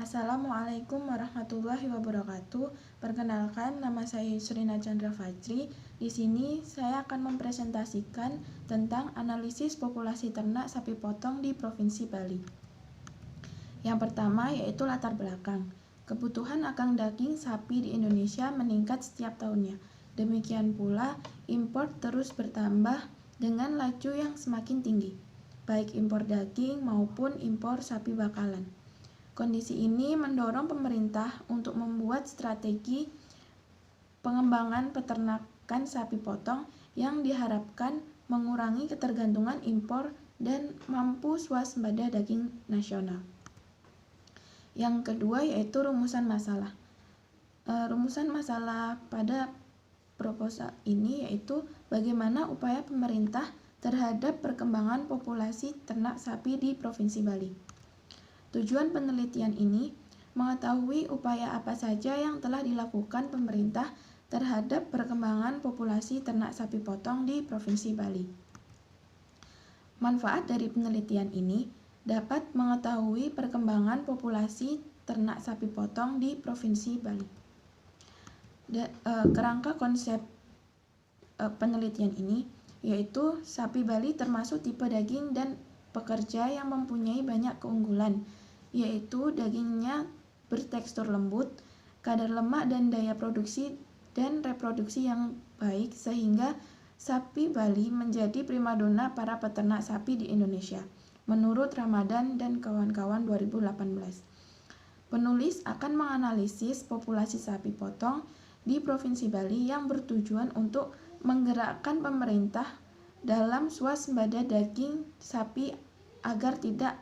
Assalamualaikum warahmatullahi wabarakatuh. Perkenalkan, nama saya Yusrina Chandra Fajri. Di sini saya akan mempresentasikan tentang analisis populasi ternak sapi potong di Provinsi Bali. Yang pertama yaitu latar belakang. Kebutuhan akan daging sapi di Indonesia meningkat setiap tahunnya. Demikian pula, impor terus bertambah dengan laju yang semakin tinggi, baik impor daging maupun impor sapi bakalan. Kondisi ini mendorong pemerintah untuk membuat strategi pengembangan peternakan sapi potong yang diharapkan mengurangi ketergantungan impor dan mampu swasembada daging nasional. Yang kedua yaitu rumusan masalah. Rumusan masalah pada proposal ini yaitu bagaimana upaya pemerintah terhadap perkembangan populasi ternak sapi di Provinsi Bali. Tujuan penelitian ini mengetahui upaya apa saja yang telah dilakukan pemerintah terhadap perkembangan populasi ternak sapi potong di Provinsi Bali. Manfaat dari penelitian ini dapat mengetahui perkembangan populasi ternak sapi potong di Provinsi Bali. Kerangka konsep penelitian ini yaitu sapi Bali termasuk tipe daging dan pekerja yang mempunyai banyak keunggulan, yaitu dagingnya bertekstur lembut, kadar lemak dan daya produksi dan reproduksi yang baik sehingga sapi Bali menjadi primadona para peternak sapi di Indonesia, menurut Ramadan dan kawan-kawan 2018. Penulis akan menganalisis populasi sapi potong di Provinsi Bali yang bertujuan untuk menggerakkan pemerintah dalam swasembada daging sapi agar tidak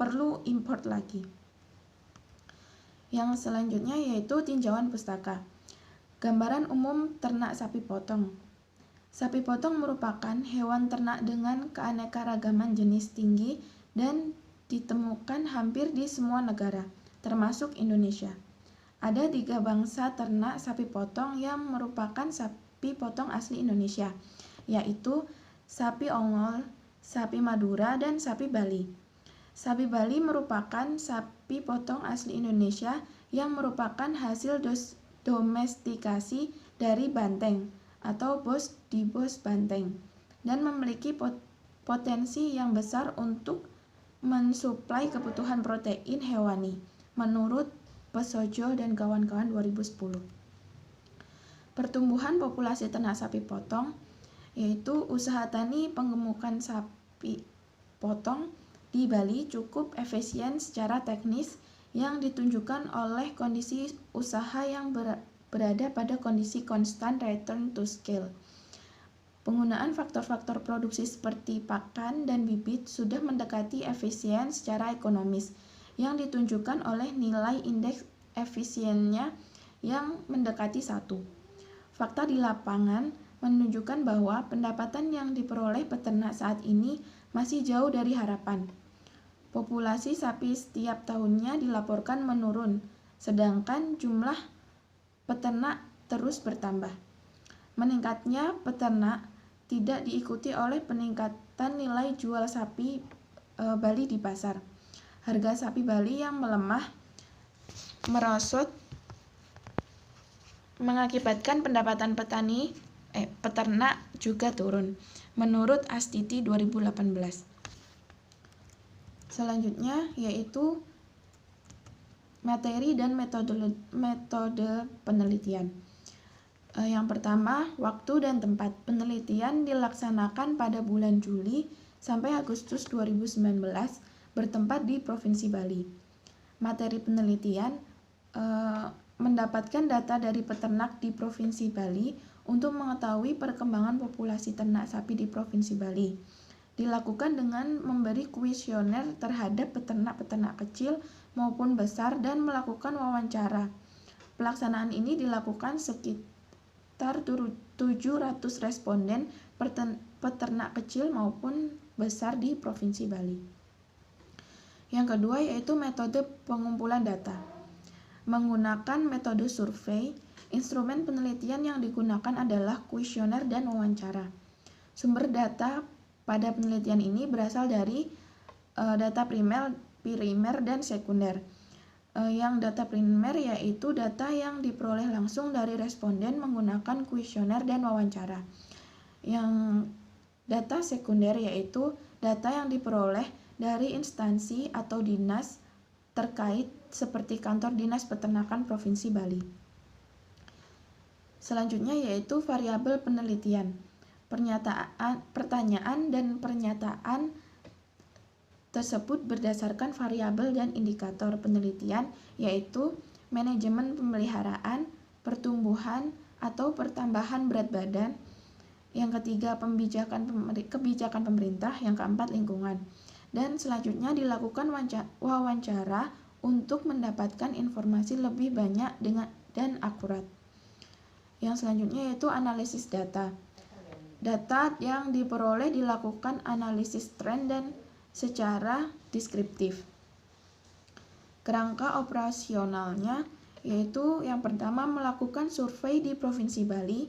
perlu import lagi. Yang selanjutnya yaitu tinjauan pustaka. Gambaran umum ternak sapi potong. Sapi potong merupakan hewan ternak dengan keanekaragaman jenis tinggi dan ditemukan hampir di semua negara, termasuk Indonesia. Ada 3 bangsa ternak sapi potong yang merupakan sapi potong asli Indonesia, yaitu sapi Ongol, sapi Madura, dan sapi Bali. Sapi Bali merupakan sapi potong asli Indonesia yang merupakan hasil domestikasi dari banteng atau Bos di Bos Banteng dan memiliki potensi yang besar untuk mensuplai kebutuhan protein hewani menurut Pesojo dan kawan-kawan 2010. Pertumbuhan populasi ternak sapi potong yaitu usaha tani penggemukan sapi potong di Bali cukup efisien secara teknis yang ditunjukkan oleh kondisi usaha yang berada pada kondisi constant return to scale. Penggunaan faktor-faktor produksi seperti pakan dan bibit sudah mendekati efisien secara ekonomis yang ditunjukkan oleh nilai indeks efisiennya yang mendekati 1. Fakta di lapangan menunjukkan bahwa pendapatan yang diperoleh peternak saat ini masih jauh dari harapan. Populasi sapi setiap tahunnya dilaporkan menurun, sedangkan jumlah peternak terus bertambah. Meningkatnya peternak tidak diikuti oleh peningkatan nilai jual sapi Bali di pasar. Harga sapi Bali yang melemah merosot mengakibatkan pendapatan peternak juga turun, menurut Astiti 2018. Selanjutnya yaitu materi dan metode penelitian. Yang pertama, waktu dan tempat. Penelitian dilaksanakan pada bulan Juli sampai Agustus 2019 bertempat di Provinsi Bali. Materi penelitian mendapatkan data dari peternak di Provinsi Bali untuk mengetahui perkembangan populasi ternak sapi di Provinsi Bali. Dilakukan dengan memberi kuesioner terhadap peternak-peternak kecil maupun besar dan melakukan wawancara. Pelaksanaan ini dilakukan sekitar 700 responden peternak kecil maupun besar di Provinsi Bali. Yang kedua yaitu metode pengumpulan data. Menggunakan metode survei, instrumen penelitian yang digunakan adalah kuesioner dan wawancara. Sumber data pada penelitian ini berasal dari data primer dan sekunder. Yang data primer yaitu data yang diperoleh langsung dari responden menggunakan kuesioner dan wawancara. Yang data sekunder yaitu data yang diperoleh dari instansi atau dinas terkait seperti kantor Dinas Peternakan Provinsi Bali. Selanjutnya yaitu variabel penelitian. Pertanyaan dan pernyataan tersebut berdasarkan variabel dan indikator penelitian yaitu manajemen pemeliharaan, pertumbuhan atau pertambahan berat badan. Yang ketiga kebijakan pemerintah, yang keempat lingkungan. Dan selanjutnya dilakukan wawancara untuk mendapatkan informasi lebih banyak dan akurat. Yang selanjutnya yaitu analisis data. Data yang diperoleh dilakukan analisis tren dan secara deskriptif. Kerangka operasionalnya yaitu yang pertama melakukan survei di Provinsi Bali,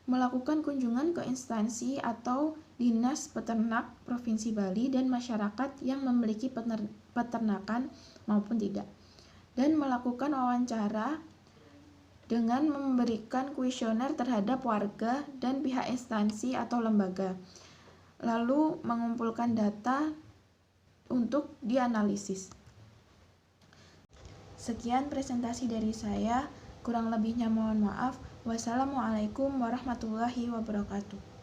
melakukan kunjungan ke instansi atau dinas peternak Provinsi Bali dan masyarakat yang memiliki peternakan maupun tidak, dan melakukan wawancara dengan memberikan kuesioner terhadap warga dan pihak instansi atau lembaga, lalu mengumpulkan data untuk dianalisis. Sekian presentasi dari saya, kurang lebihnya mohon maaf. Wassalamualaikum warahmatullahi wabarakatuh.